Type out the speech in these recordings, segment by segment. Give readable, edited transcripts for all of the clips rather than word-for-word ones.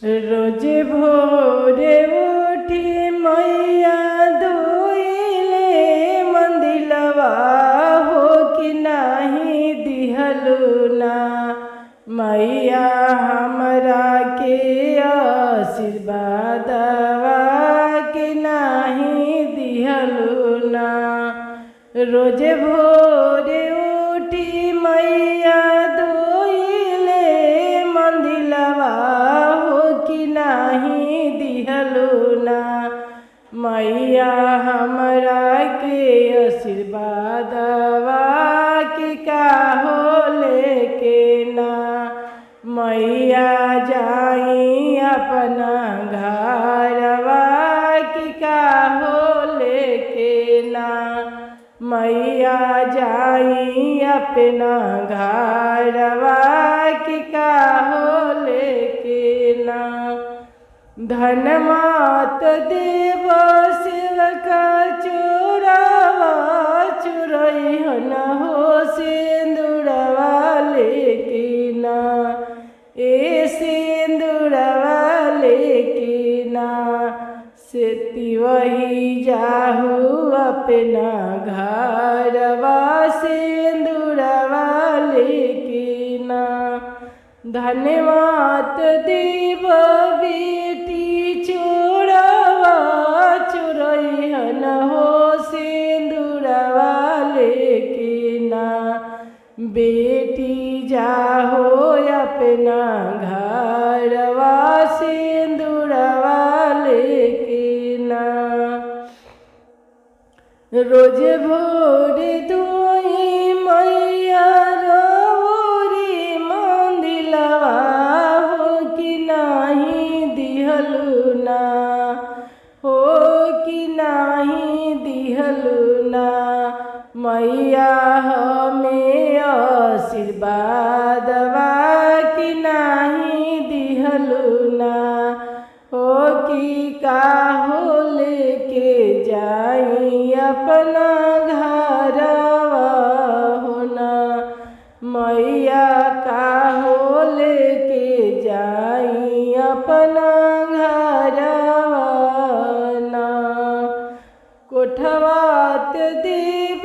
रोज भोरे उठी मैया धोइले मंदिलवा हो कि नाही दिहलु ना। मैया हमरा के आशीर्वादवा कि नाही दिहलु ना। रोज भोरे उठी मैया धोइले मंदिलवा हो कि नाही दिहलु ना। मैया हमरा के आशीर्वादवा कि का हो लेके ना। मैया जाई अपना घरवा कि का हो लेके ना। मैया जाई अपना घरवा कि का हो लेके ना। धनमात देव सेवका चोरावा चुरैहन हो सिंदूरवा लेके ना। ए सिंदूरवा लेके ना। सेती वही जाहू अपना घरवा सिंदूरवा लेके ना। धन्यवाद देव बेटी चोरावा चुरैहन हो सिंदूरवा लेके ना। बेटी जाहो अपना घरवा सिंदूरवा लेके ना। रोज भोर धोई मैया रोरी मंदिलवा हो कि नाही दिहलु ना। हो कि नाही दिहलु ना। मैया हमें आशीर्वादवा कि नाही दिहलु ना। हो कि का हो लेके जाई अपना घरवा हो ना। मैया का हो लेके जाई अपना घरवा ना। कोठवात देव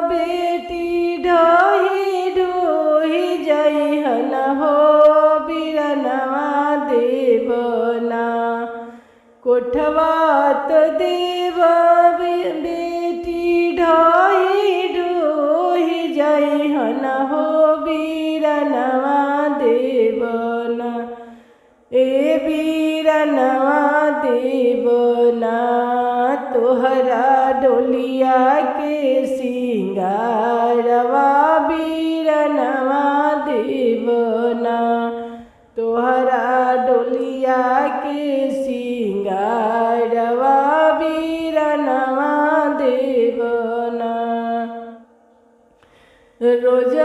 बेटी ढही ढोही जइहन हो बिरनवा देव ना। कोठवात देव बेटी ढही ढोही जइहन हो बिरनवा देव ना। ए बिरनवा देव ना। तोहरा डोलिया के सिंगारवा बिरनवा देव ना। तोहरा डोलिया के सिंगारवा बिरनवा देव ना। रोज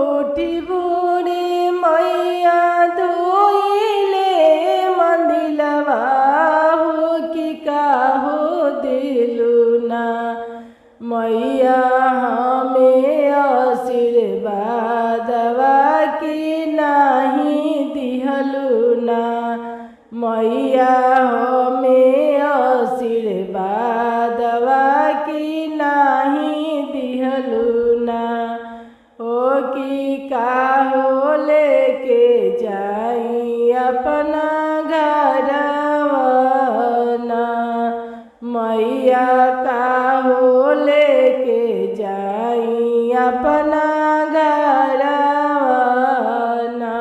उठी भोरे मैया धोइले मंदिलवा हो कि का हो दिलु ना। मैया हमें आशीर्वादवा कि नाही दिहलु ना। मैया हमें आशीर्वादवा कि नाही दिहलु ना। हो कि का हो लेके जाई अपना घरवा ना। मैया का हो लेके जाई अपना घरवा ना।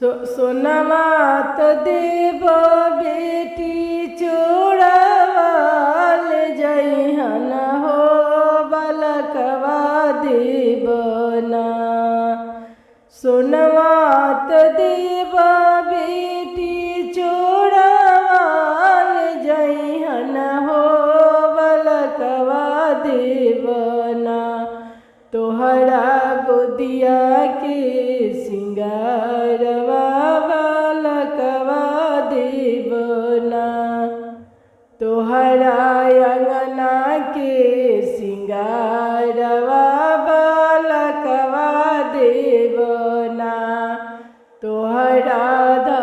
सोनमात देव बेटी चोरावा ले जइहन हो बालकवा देव ना। सोनमात देव बेटी चोरावा ले जइहन हो बालकवा देव ना। तोहरा गोदिया के सिंगारवा बालकवा देव ना। तोहरा अंगना के सिंगारवा बालकवा देव ना। राधा